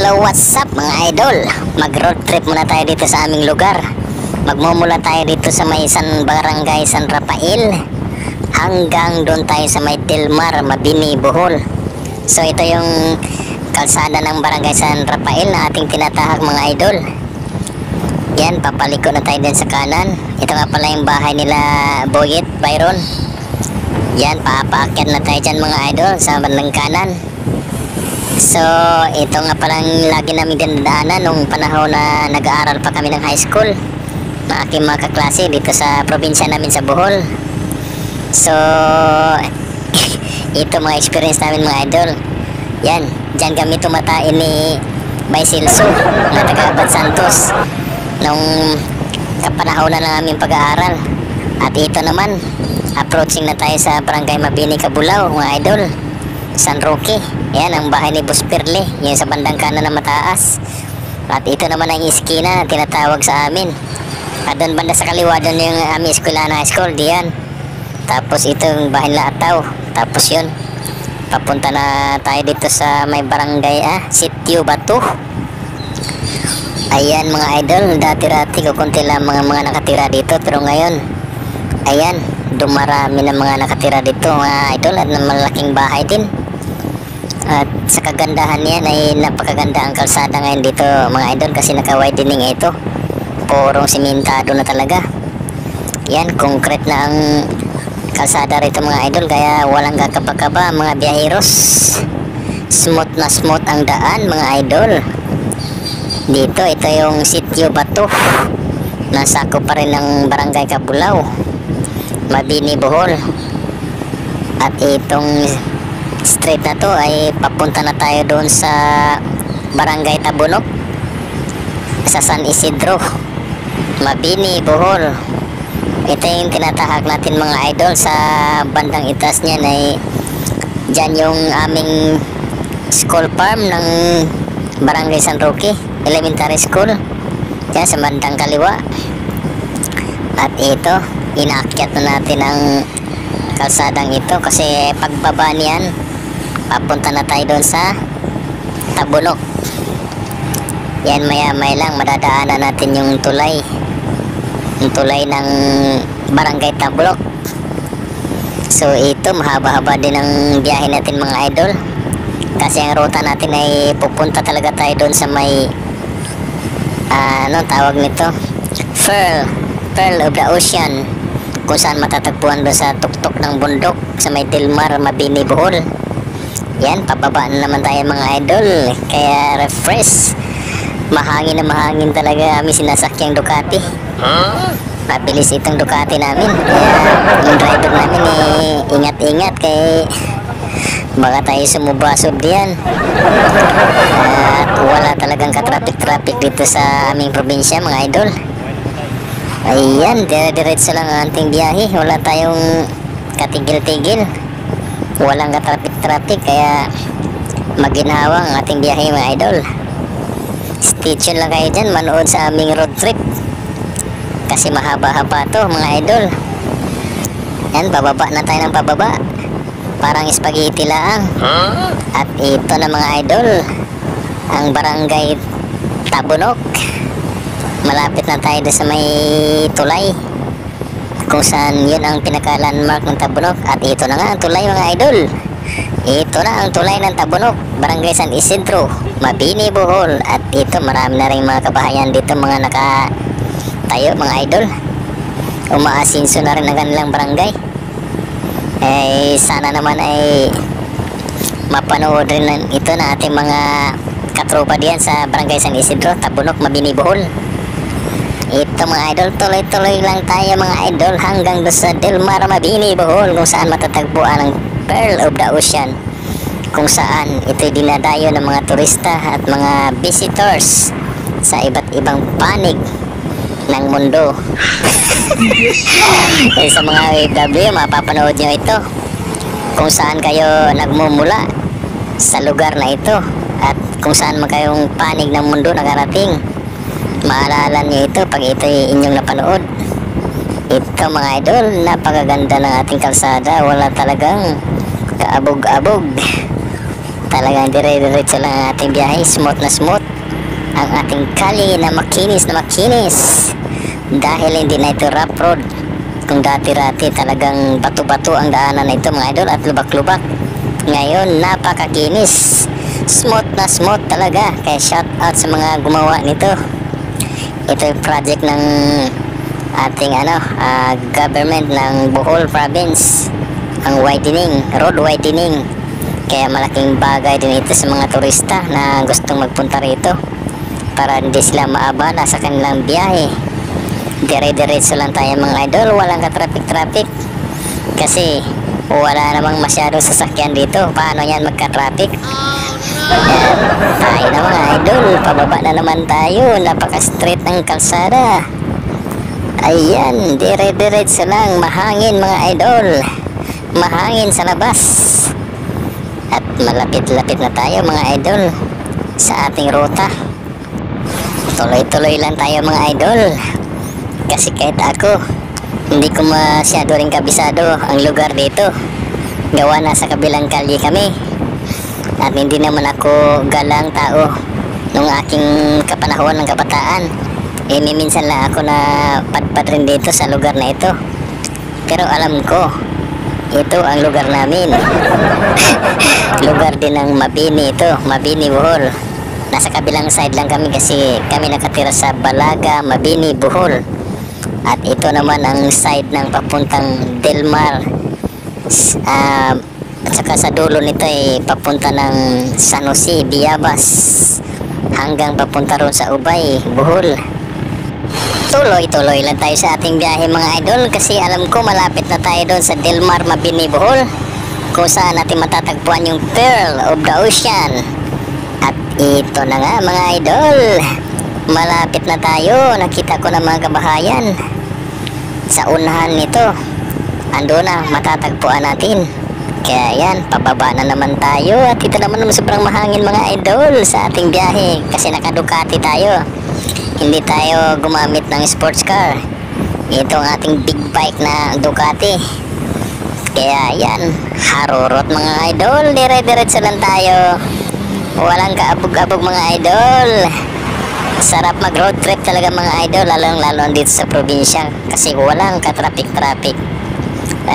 Hello, what's up mga idol? Mag-road trip muna tayo dito sa aming lugar. Magmumula tayo dito sa may San Barangay San Rafael hanggang doon tayo sa may Tilmar, Mabini, Bohol. So ito yung kalsada ng Barangay San Rafael na ating tinatahak mga idol. Yan, papaliko na tayo din sa kanan. Ito nga pala yung bahay nila Boyet, Byron. Yan, papaakyat na tayo dyan mga idol sa bandang kanan. So, ito nga palang lagi namin dinadaanan nung panahon na nag-aaral pa kami ng high school na aking mga kaklase dito sa probinsya namin sa Bohol. So, ito mga experience namin mga idol. Yan, dyan kami tumatain ni Baisilso na taga-Abad Santos nung kapanahon na ng aming pag-aaral. At ito naman, approaching na tayo sa Barangay Mabini, Cabulao mga idol, San Roque. Yan ang bahay ni Boss Pirle, yung sa bandang kanan na mataas. At ito naman ang iskina na tinatawag sa amin. At doon banda sa kaliwa, doon yung aming eskwela na high school, diyan. Tapos ito yung bahay nila Ataw. Tapos yun, papunta na tayo dito sa may barangay Sitio Batu. Ayan mga idol, dati-rati kukunti lang mga nakatira dito. Pero ngayon, ayan, dumarami na mga nakatira dito mga idol. At malaking bahay din. At sa kagandahan niyan ay napakaganda ang kalsada ngayon dito mga idol, kasi naka-widening ito. Purong simentado na talaga. Yan, concrete na ang kalsada rito mga idol, kaya walang kakaba-kaba mga biyaheros. Smooth na smooth ang daan mga idol. Dito, ito yung Sitio Batu. Nasako pa rin ng Barangay Cabulao, Mabini, Bohol. At itong street na to ay papunta na tayo doon sa Barangay Tabunok sa San Isidro, Mabini, Bohol. Ito yung tinatahak natin mga idol. Sa bandang itas niyan ay dyan yung aming school farm ng Barangay San Roque Elementary School, dyan sa bandang kaliwa. At ito, inaakyat na natin ang kalsadang ito kasi pagbaba niyan papunta na tayo doon sa Tabunok. Yan, maya-maya lang madadaanan natin yung tulay ng Barangay Tabunok. So ito, mahaba-haba din ang biyahe natin mga idol, kasi ang ruta natin ay pupunta talaga tayo doon sa may anong tawag nito, Pearl of the Ocean, kung saan matatagpuan doon sa tuktok ng bundok sa may Tilmar, Mabini, Bohol. Yan, pababa na naman tayo mga idol, kaya refresh. Mahangin na mahangin talaga kami sinasakyang Ducati. Mabilis itong Ducati namin, kaya yung driver namin ingat-ingat kay baka tayo sumubasod diyan. At wala talagang katrafik-trafik dito sa aming probinsya mga idol. Ayan, dire-diretso lang ang ating biyahe. Wala tayong katigil-tigil, walang katrafik-trafik, kaya maginhawa ang ating biyahe mga idol. Stay tuned lang kayo dyan, manood sa aming road trip kasi mahaba-haba to mga idol. Yan, bababa na tayo ng pababa, parang spaghetti lang. At ito na mga idol, ang Barangay Tabunok. Malapit na tayo sa may tulay kung saan yun ang pinaka-landmark ng Tabunok. At ito na nga ang tulay mga idol. Ito na ang tulay ng Tabunok, Barangay San Isidro, Mabini, Bohol. At ito, marami na rin mga kabahayan dito mga nakatayo mga idol. Umaasinso na rin ang kanilang barangay. Sana naman ay mapanood rin ito na ating mga katropa diyan sa Barangay San Isidro, Tabunok, Mabini, Bohol. Ito mga idol, tuloy-tuloy lang tayo mga idol hanggang doon sa Tilmar, Mabini, Bohol, kung saan matatagpuan ang Pearl of the Ocean, kung saan ito'y dinadayo ng mga turista at mga visitors sa iba't ibang panig ng mundo. Sa mga OFW, mapapanood nyo ito kung saan kayo nagmumula sa lugar na ito at kung saan man kayong panig ng mundo nakarating. Maalala nyo ito pag ito'y inyong napanood. Ito mga idol, napakaganda ng ating kalsada. Wala talagang kaabog-abog, Talagang dire-diretso lang ang ating biyahe, smooth na smooth ang ating kali na makinis dahil hindi na ito rough road. Kung dati-rati talagang bato-bato ang daanan na ito mga idol at lubak-lubak, ngayon napakakinis, smooth na smooth talaga. Kaya shout out sa mga gumawa nito. Ito yung project ng ating government ng Bohol Province, ang road widening. Kaya malaking bagay din ito sa mga turista na gustong magpunta rito para hindi sila maabala sa kanilang biyahe. Dire-diretso lang tayo mga idol, walang ka-traffic kasi wala namang masyadong sasakyan dito. Paano yan magka-traffic? Yan, tayo na mga idol, pababa na naman tayo. Napaka-straight ng kalsada. Ayan, dire-diretso lang, mahangin mga idol, mahangin sa labas. At malapit-lapit na tayo mga idol sa ating ruta. Tuloy-tuloy lang tayo mga idol, kasi kahit ako hindi ko masyado rin kabisado ang lugar dito, gawa na sa kabilang kalye kami. At hindi naman ako galang tao nung aking kapanahon ng kabataan. Minsan lang ako na padpad rin dito sa lugar na ito, pero alam ko ito ang lugar namin. Lugar din ng Mabini ito, Mabini Bohol. Nasa kabilang side lang kami kasi kami nakatira sa Balaga, Mabini, Bohol. At ito naman ang side ng papuntang Delmar. At saka sa dulo nito ay papunta ng San Jose, Biabas, hanggang papunta ron sa Ubay, Bohol. Tuloy-tuloy lang tayo sa ating biyahe mga idol, kasi alam ko malapit na tayo doon sa Delmar, Mabini, Bohol, kung saan natin matatagpuan yung Pearl of the Ocean. At ito na nga mga idol, malapit na tayo. Nakita ko na mga kabahayan sa unahan nito, ando na matatagpuan natin. Kaya yan, pababa na naman tayo. At ito naman sobrang mahangin mga idol sa ating biyahe, kasi naka-Ducati tayo, hindi tayo gumamit ng sports car. Ito ang ating big bike na Ducati. Kaya yan, harurot mga idol, dire-diretso lang tayo, walang kaabog-abog mga idol. Sarap mag road trip talaga mga idol, lalong-lalo dito sa probinsya kasi walang ka-traffic.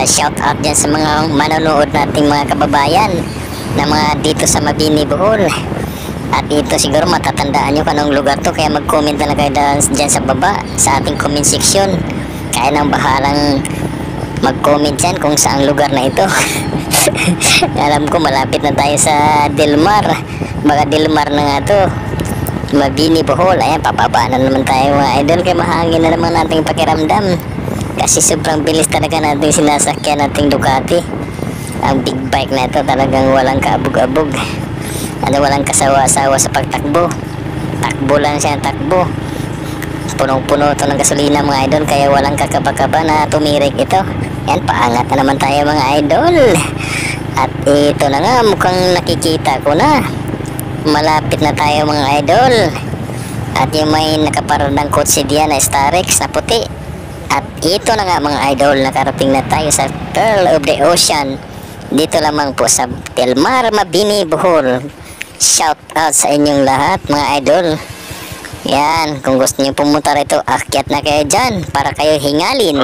Shout out dyan sa mga manonood nating mga kababayan na mga dito sa Mabini, Bohol. At ito siguro matatandaan nyo kung anong lugar to, kaya mag-comment na lang kayo dyan sa baba sa ating comment section. Kaya nang bahalang mag-comment dyan kung saang lugar na ito. Alam ko malapit na tayo sa Delmar, baka Delmar na nga to, Mabini, Bohol. Ayan, papaba na naman tayo mga idol, kaya mahangin na naman nating pakiramdam kasi sobrang bilis talaga nating sinasakyan nating Ducati. Ang big bike na ito talagang walang kaabog-abog, walang kasawa-sawa sa pagtakbo. Takbo lang siya, takbo. Punong-puno ito ng gasolina mga idol, kaya walang kakaba-kaba na tumirik ito. Yan, paangat na naman tayo mga idol. At ito na nga, mukhang nakikita ko na, malapit na tayo mga idol. At yung may nakaparadang kotse diyan na Starex na puti. At ito na nga mga idol, nakarating na tayo sa Pearl of the Ocean, dito lamang po sa Delmar, Mabini, Bohol. Shout out sa inyong lahat mga idol. Yan, kung gusto niyo pumunta rito, akyat na kayo dyan para kayo hingalin.